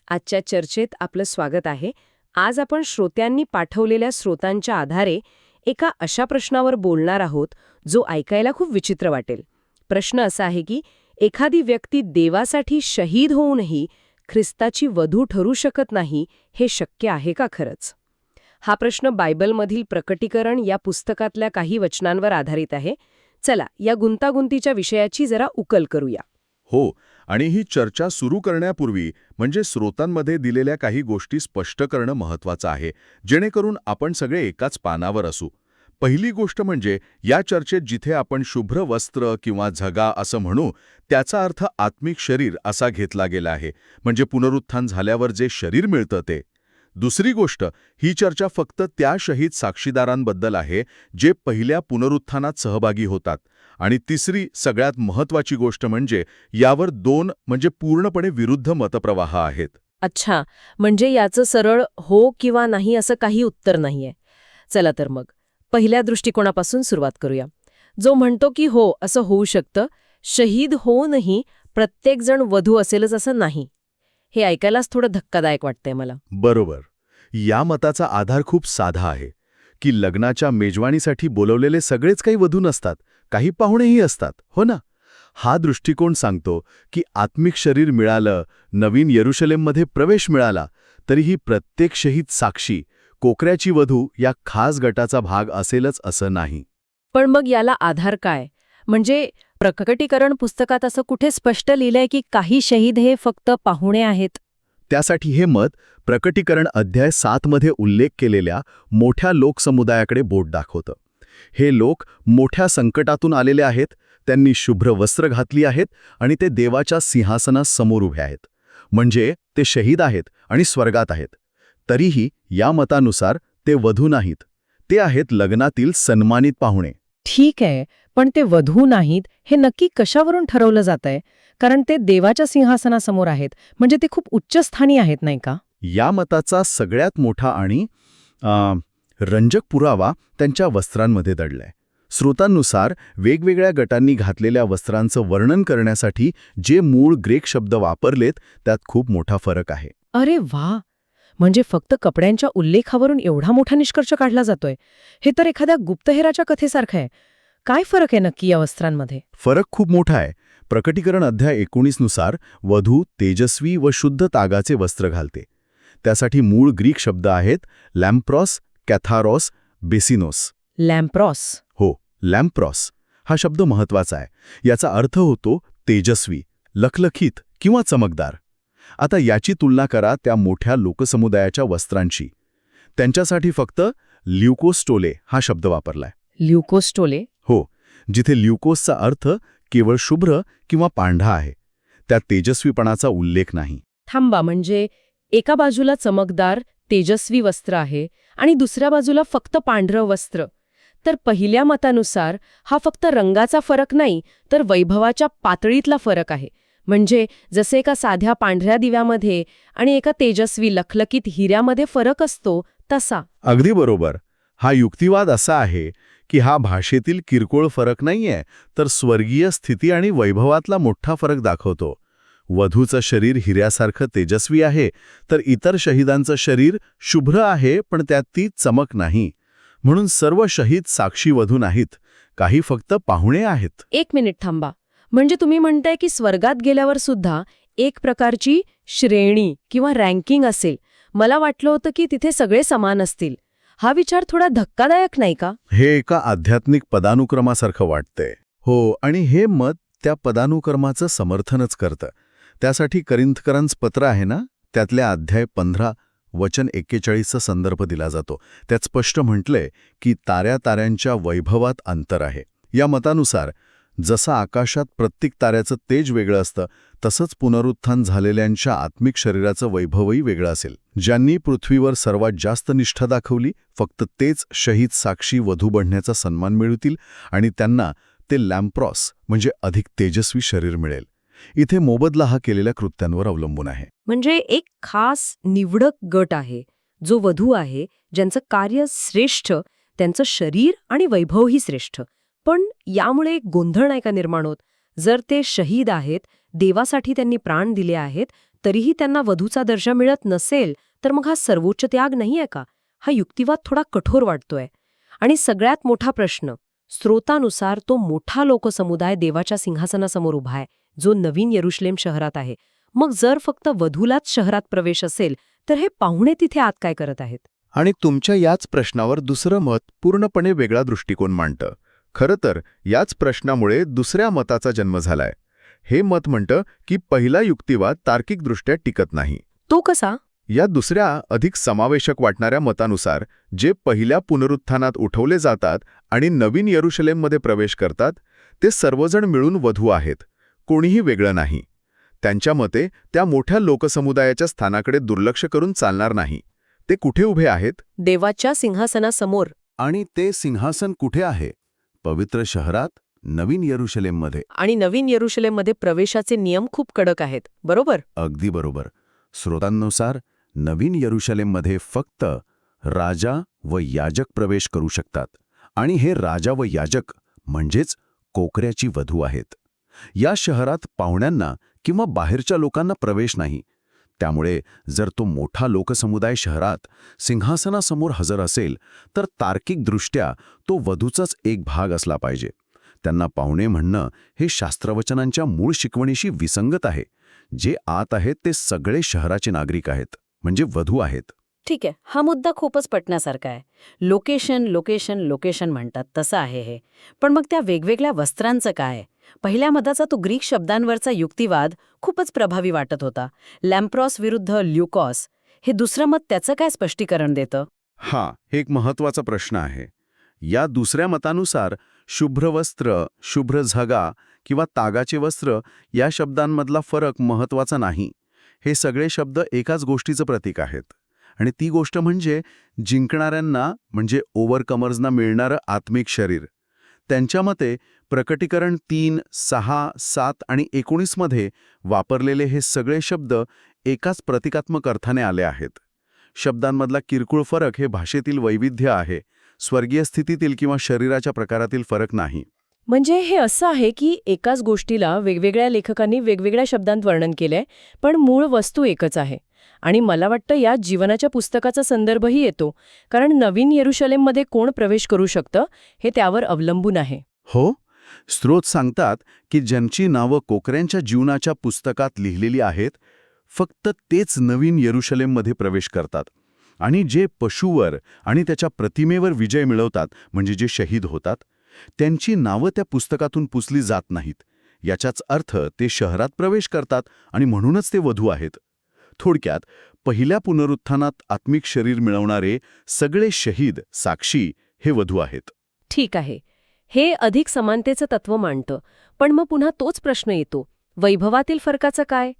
आजच्या चर्चेत आपलं स्वागत आहे. आज आपण श्रोत्यांनी पाठवलेल्या स्रोतांच्या आधारे एका अशा प्रश्नावर बोलणार आहोत जो ऐकायला खूप विचित्र वाटेल. प्रश्न असा आहे की एखादी व्यक्ती देवासाठी शहीद होऊनही ख्रिस्ताची वधू ठरू शकत नाही, हे शक्य आहे का खरंच? हा प्रश्न बायबलमधील प्रकटीकरण या पुस्तकातल्या काही वचनांवर आधारित आहे. चला या गुंतागुंतीच्या विषयाची जरा उकल करूया. हो, आणि ही चर्चा सुरू करण्यापूर्वी म्हणजे स्रोतांमध्ये दिलेल्या काही गोष्टी स्पष्ट करणं महत्त्वाचं आहे, जेणेकरून आपण सगळे एकाच पानावर असू. पहिली गोष्ट म्हणजे या चर्चेत जिथे आपण शुभ्र वस्त्र किंवा झगा असं म्हणू, त्याचा अर्थ आत्मिक शरीर असा घेतला गेला आहे, म्हणजे पुनरुत्थान झाल्यावर जे शरीर मिळतं ते. दुसरी गोष्ट, ही चर्चा फक्त त्या शहीद साक्षीदारांबद्दल आहे जे पहिल्या पुनरुत्थानात सहभागी होतात. आणि तिसरी सगळ्यात महत्त्वाची गोष्ट म्हणजे यावर दोन म्हणजे पूर्णपणे विरुद्ध मतप्रवाह आहेत. अच्छा, म्हणजे याचं सरळ हो किंवा नाही असं काही उत्तर नाहीये. चला तर मग पहिल्या दृष्टिकोनापासून सुरुवात करूया, जो म्हणतो की हो असं होऊ शकतं, शहीद होऊनही प्रत्येकजण वधू असेलच असं नाही. हे ऐकायलाच थोडं धक्कादायक वाटतंय मला. बरोबर. या मताचा आधार खूप साधा आहे की लग्नाच्या मेजवानीसाठी बोलवलेले सगळेच काही वधू नसतात, काही पाहुणेही असतात, हो ना? हा दृष्टिकोन सांगतो की आत्मिक शरीर मिळालं, नवीन येरुशलेममध्ये प्रवेश मिळाला, तरीही प्रत्येक शहीद साक्षी, कोकऱ्याची वधू या खास गटाचा भाग असेलच असं नाही. पण मग याला आधार काय? म्हणजे प्रकटीकरण पुस्तकात असं कुठे स्पष्ट लिहिलंय की काही शहीद हे फक्त पाहुणे आहेत? त्यासाठी हे मत प्रकटीकरण अध्याय 7 मध्ये उल्लेख केलेल्या मोठ्या लोकसमुदायाकडे बोट दाखवतं. हे लोक मोठ्या संकटातून आलेले आहेत, त्यांनी शुभ्र वस्त्र घातली आहेत आणि ते देवाच्या सिंहासनासमोर उभे आहेत. म्हणजे ते शहीद आहेत आणि स्वर्गात आहेत. तरीही या मतानुसार ते वधू नाहीत, ते आहेत लग्नातील सन्मानित पाहुणे. ठीक आहे, पण ते वधू नाहीत हे नक्की कशावरून ठरवलं जातंय? कारण ते देवाच्या सिंहासनासमोर आहेत, म्हणजे ते खूप उच्चस्थानी आहेत, नाही का? या मताचा सगळ्यात मोठा आणि रंजक पुरावा त्यांच्या वस्त्रांमध्ये दडलाय. स्रोतांनुसार वेगवेगळ्या गटांनी घातलेल्या वस्त्रांचं वर्णन करण्यासाठी जे मूळ ग्रीक शब्द वापरलेत त्यात खूप मोठा फरक आहे. अरे वा, म्हणजे फक्त कपड्यांच्या उल्लेखावरून एवढा मोठा निष्कर्ष काढला जातोय. हे तर एखाद्या गुप्तहेराच्या कथेसारखं आहे. काय फरक आहे नक्की या वस्त्रांमध्ये? फरक खूप मोठा आहे. प्रकटीकरण अध्याय 19 नुसार वधू तेजस्वी व शुद्ध तागाचे वस्त्र घालते. त्यासाठी मूळ ग्रीक शब्द आहेत लॅम्प्रॉस, कॅथारॉस, बेसिनोस. लॅम्प्रॉस? हो, लॅम्प्रॉस हा शब्द महत्वाचा आहे. याचा अर्थ होतो तेजस्वी, लखलखीत किंवा चमकदार. आता याची तुलना करा त्या मोठ्या लोकसमुदायाच्या वस्त्रांशी. त्यांच्यासाठी फक्त ल्युकोस्टोले हा शब्द वापरलाय. ल्युकोस्टोले? हो, जिथे ल्युकोसचा अर्थ केवळ शुभ्र किंवा पांढरा आहे. त्यात तेजस्वीपणाचा उल्लेख नाही. थांबा, म्हणजे एका बाजूला चमकदार, तेजस्वी वस्त्र आहे आणि दुसऱ्या बाजूला फक्त पांढरं वस्त्र. तर पहिल्या मतानुसार हा फक्त रंगाचा फरक नाही, तर वैभवाच्या पातळीतला फरक आहे. म्हणजे जसे एका साध्या पांढऱ्या दिव्यामध्ये आणि एका तेजस्वी लखलखीत हिऱ्यामध्ये फरक असतो तसा. अगदी बरोबर. हा युक्तिवाद असा आहे की हा भाषेतील किरकोळ फरक नाहीये, तर स्वर्गीय स्थिती आणि वैभवातला मोठा फरक दाखवतो. वधूचं शरीर हिऱ्यासारखं तेजस्वी आहे, तर इतर शहीदांचं शरीर शुभ्र आहे, पण त्यात ती चमक नाही. म्हणून सर्व शहीद साक्षी वधू नाहीत, काही फक्त पाहुणे आहेत. एक मिनिट थांबा, म्हणजे तुम्ही म्हणताय की स्वर्गात गेल्यावर सुद्धा एक प्रकारची श्रेणी किंवा रँकिंग असेल. मला वाटलं होतं की तिथे सगळे समान असतील. हा विचार थोडा धक्कादायक नाही का? हे एका आध्यात्मिक पदानुक्रमासारखं वाटतंय. हो, आणि हे मत त्या पदानुक्रमाचं समर्थनच करतं. त्यासाठी करिंथकरांचं पत्र आहे ना, त्यातल्या अध्याय 15 वचन 41चा संदर्भ दिला जातो. त्यात स्पष्ट म्हटलंय की ताऱ्या-ताऱ्यांच्या वैभवात अंतर आहे. या मतानुसार जसं आकाशात प्रत्येक ताऱ्याचं तेज वेगळं असतं, तसंच पुनरुत्थान झालेल्यांच्या आत्मिक शरीराचं वैभवही वेगळं असेल. ज्यांनी पृथ्वीवर सर्वात जास्त निष्ठा दाखवली, फक्त तेच शहीद साक्षी वधू बनण्याचा सन्मान मिळवतील आणि त्यांना ते लॅम्प्रॉस म्हणजे अधिक तेजस्वी शरीर मिळेल. इथे मोबदला हा केलेल्या कृत्यांवर अवलंबून आहे. म्हणजे एक खास निवडक गट आहे, जो वधू आहे, ज्यांचं कार्य श्रेष्ठ, त्यांचं शरीर आणि वैभवही श्रेष्ठ. पण यामुळे एक गोंधळ नाही का निर्माण होत? जर ते शहीद आहेत, देवासाठी त्यांनी प्राण दिले आहेत, तरीही त्यांना वधूचा दर्जा मिळत नसेल तर मग हा सर्वोच्च त्याग नाहीये का? हा युक्तिवाद थोडा कठोर वाटतोय. आणि सगळ्यात मोठा प्रश्न, स्रोतानुसार तो मोठा लोकसमुदाय देवाच्या सिंहासनासमोर उभा आहे, जो नवीन येरुशलेम शहरात आहे. मग जर फक्त वधूलाच शहरात प्रवेश असेल तर हे पाहुणे तिथे आत काय करत आहेत? आणि तुमच्या याच प्रश्नावर दुसरं मत पूर्णपणे वेगळा दृष्टिकोन मांडतं. खरं तर याच प्रश्नामुळे दुसऱ्या मताचा जन्म झालाय. हे मत म्हणतं की पहिला युक्तिवाद तार्किकदृष्ट्या टिकत नाही. तो कसा? या दुसऱ्या अधिक समावेशक वाटणाऱ्या मतानुसार जे पहिल्या पुनरुत्थानात उठवले जातात आणि नवीन येरुशलेममध्ये प्रवेश करतात ते सर्वजण मिळून वधू आहेत, कोणीही वेगळं नाही. त्यांच्या मते त्या मोठ्या लोकसमुदायाच्या स्थानाकडे दुर्लक्ष करून चालणार नाही. ते कुठे उभे आहेत? देवाच्या सिंहासनासमोर. आणि ते सिंहासन कुठे आहे? पवित्र शहरात, नवीन येरुशलेममध्ये. आणि नवीन येरुशलेममध्ये प्रवेशाचे नियम खूप कडक आहेत, बरोबर? अगदी बरोबर. स्रोतांनुसार नवीन येरुशलेममध्ये फक्त राजा व याजक प्रवेश करू शकतात. आणि हे राजा व याजक म्हणजेच कोकऱ्याची वधू आहेत. या शहरात पाहुण्यांना किंवा बाहेरच्या लोकांना प्रवेश नाही. त्यामुळे जर तो मोठा लोकसमुदाय शहरात सिंहासनासमोर हजर असेल तर तार्किकदृष्ट्या तो वधूचाच एक भाग असला पाहिजे. त्यांना पाहुणे म्हणणं हे शास्त्रवचनांच्या मूळ शिकवणीशी विसंगत आहे. जे आत आहेत ते सगळे शहराचे नागरिक आहेत, म्हणजे वधू आहेत. ठीक आहे, हा मुद्दा खूपच पटण्यासारखा आहे. लोकेशन लोकेशन लोकेशन म्हणतात तसं आहे हे. पण मग त्या वेगवेगळ्या वस्त्रांचं काय? पहिल्या मताचा तो ग्रीक शब्दांवरचा युक्तिवाद खूपच प्रभावी वाटत होता. लॅम्प्रॉस विरुद्ध ल्युकॉस. हे दुसरं मत त्याचं काय स्पष्टीकरण देतं? हा एक महत्वाचा प्रश्न आहे. या दुसऱ्या मतानुसार शुभ्र वस्त्र, शुभ्र झगा किंवा तागाचे वस्त्र या शब्दांमधला फरक महत्वाचा नाही. हे सगळे शब्द एकाच गोष्टीचं प्रतीक आहेत. आणि ती गोष्ट म्हणजे जिंकणाऱ्यांना, म्हणजे ओव्हरकमर्सना मिळणारं आत्मिक शरीर. त्यांच्या मते प्रकटीकरण 3, 6, 7 आणि 19 मध्ये वापरलेले हे सगळे शब्द एकाच प्रतिकात्मक अर्थाने आले आहेत. शब्दांमधला किरकोळ फरक हे भाषेतील वैविध्य आहे, स्वर्गीय स्थितीतील किंवा शरीराच्या प्रकारातील फरक नाही. म्हणजे हे असं आहे की एकाच गोष्टीला वेगवेगळ्या लेखकांनी वेगवेगळ्या शब्दांत वर्णन केलंय, पण मूळ वस्तू एकच आहे. आणि मला वाटतं यात जीवनाच्या पुस्तकाचा संदर्भही येतो, कारण नवीन येरुशलेममध्ये कोण प्रवेश करू शकतं हे त्यावर अवलंबून आहे. हो, स्रोत सांगतात की ज्यांची नावं कोकऱ्यांच्या जीवनाच्या पुस्तकात लिहिलेली आहेत, फक्त तेच नवीन येरुशलेममध्ये प्रवेश करतात. आणि जे पशुवर आणि त्याच्या प्रतिमेवर विजय मिळवतात, म्हणजे जे शहीद होतात, त्यांची नावं त्या पुस्तकातून पुसली जात नाहीत. याचाच अर्थ ते शहरात प्रवेश करतात आणि म्हणूनच ते वधू आहेत. थोडक्यात, पहिल्या पुनरुत्थानात आत्मिक शरीर मिळवणारे सगळे शहीद, साक्षी हे वधू आहेत. ठीक आहे, हे अधिक समानतेचं तत्व मांडतं. पण मग पुन्हा तोच प्रश्न येतो, वैभवातील फरकाचं काय?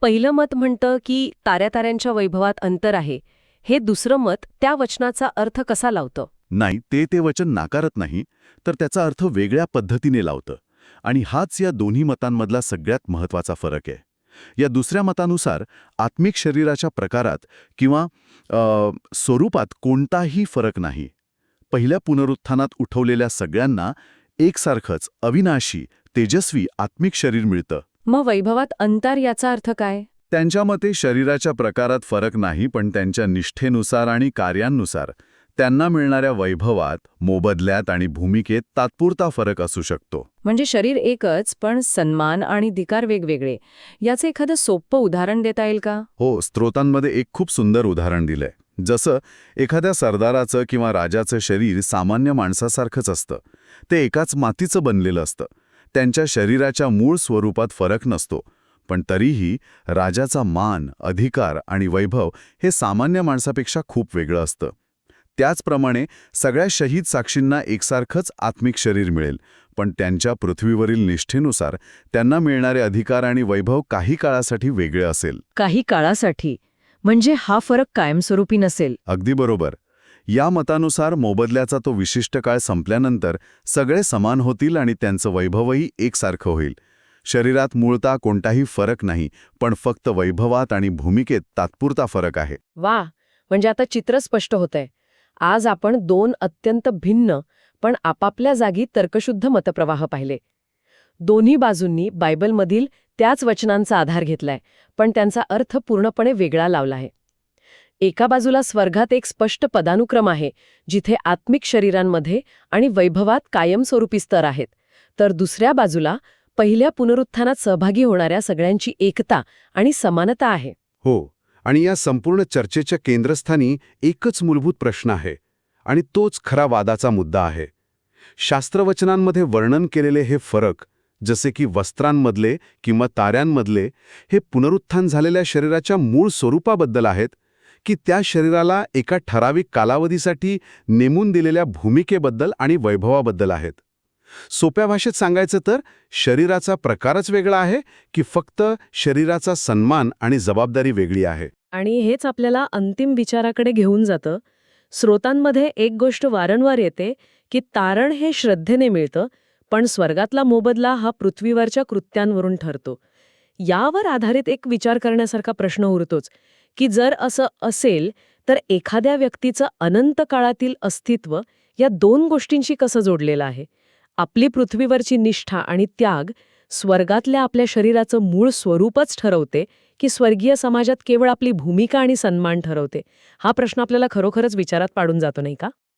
पहिलं मत म्हणतं की ताऱ्याताऱ्यांच्या वैभवात अंतर आहे. हे दुसरं मत त्या वचनाचा अर्थ कसा लावतं? नाही, ते वचन नाकारत नाही, तर त्याचा अर्थ वेगळ्या पद्धतीने लावतं. आणि हाच या दोन्ही मतांमधला सगळ्यात महत्त्वाचा फरक आहे. या दुसऱ्या मतानुसार आत्मिक शरीराच्या प्रकारात किंवा स्वरूपात कोणताही फरक नाही. पहिल्या पुनरुत्थानात उठवलेल्या सगळ्यांना एकसारखंच अविनाशी, तेजस्वी आत्मिक शरीर मिळतं. मग वैभवात अंतर याचा अर्थ काय? त्यांच्या मते शरीराच्या प्रकारात फरक नाही, पण त्यांच्या निष्ठेनुसार आणि कार्यांनुसार त्यांना मिळणाऱ्या वैभवात, मोबदल्यात आणि भूमिकेत तात्पुरता फरक असू शकतो. म्हणजे शरीर एकच, पण सन्मान आणि धिकार वेगवेगळे. याचं एखादं सोपं उदाहरण देता येईल का? हो, स्त्रोतांमध्ये एक खूप सुंदर उदाहरण दिलंय. जसं एखाद्या सरदाराचं किंवा राजाचं शरीर सामान्य माणसासारखंच असतं. ते एकाच मातीचं बनलेलं असतं. त्यांच्या शरीराच्या मूळ स्वरूपात फरक नसतो, पण तरीही राजाचा मान, अधिकार आणि वैभव हे सामान्य माणसापेक्षा खूप वेगळं असतं. त्याचप्रमाणे सगळ्या शहीद साक्षींना एकसारखंच आत्मिक शरीर मिळेल, पण त्यांच्या पृथ्वीवरील निष्ठेनुसार त्यांना मिळणारे अधिकार आणि वैभव काही काळासाठी वेगळे असेल. काही काळासाठी, म्हणजे हा फरक कायमस्वरूपी नसेल. अगदी बरोबर. या मतानुसार मोबदल्याचा तो विशिष्ट काळ संपल्यानंतर सगळे समान होतील आणि त्यांचं वैभवही एकसारखं होईल. शरीरात मूळतः कोणताही फरक नाही, पण फक्त वैभवात आणि भूमिकेत तात्पुरता फरक आहे. वा, म्हणजे आता चित्र स्पष्ट होतंय. आज आपण दोन अत्यंत भिन्न पण आपापल्या जागी तर्कशुद्ध मतप्रवाह पाहिले. दोन्ही बाजूंनी बायबलमधील त्याच वचनांचा आधार घेतलाय, पण त्यांचा अर्थ पूर्णपणे वेगळा लावला आहे. एका बाजूला स्वर्गात एक स्पष्ट पदानुक्रम आहे, जिथे आत्मिक शरीरांमध्ये आणि वैभवात कायमस्वरूपी स्तर आहेत, तर दुसऱ्या बाजूला पहिल्या पुनरुत्थानात सहभागी होणाऱ्या सगळ्यांची एकता आणि समानता आहे. हो, आणि या संपूर्ण चर्चेच्या केंद्रस्थानी एकच मूलभूत प्रश्न आहे, आणि तोच खरा वादाचा मुद्दा आहे. शास्त्रवचनांमध्ये वर्णन केलेले हे फरक, जसे की वस्त्रांमधले किंवा ताऱ्यांमधले, हे पुनरुत्थान झालेल्या शरीराच्या मूळ स्वरूपाबद्दल आहेत, की त्या शरीराला एका ठराविक कालावधीसाठी नेमून दिलेल्या भूमिकेबद्दल आणि वैभवाबद्दल आहेत. सोप्या भाषेत सांगायचं तर शरीराचा प्रकारच वेगळा आहे, की फक्त शरीराचा सन्मान आणि जबाबदारी वेगळी आहे. आणि हेच आपल्याला अंतिम विचाराकडे घेऊन जातं. स्रोतांमध्ये एक गोष्ट वारंवार येते की तारण हे श्रद्धेने मिळतं, पण स्वर्गातला मोबदला हा पृथ्वीवरच्या कृत्यांवरून ठरतो. यावर आधारित एक विचार करण्यासारखा प्रश्न उरतोच की जर असं असेल तर एखाद्या व्यक्तीचं अनंत काळातील अस्तित्व या दोन गोष्टींशी कसं जोडलेलं आहे. आपली पृथ्वीवरची निष्ठा आणि त्याग स्वर्गातल्या आपल्या शरीराचं मूळ स्वरूपच ठरवते की स्वर्गीय समाजात केवळ आपली भूमिका आणि सन्मान ठरवते. हा प्रश्न आपल्याला खरोखरच विचारात पाडून जातो, नाही का?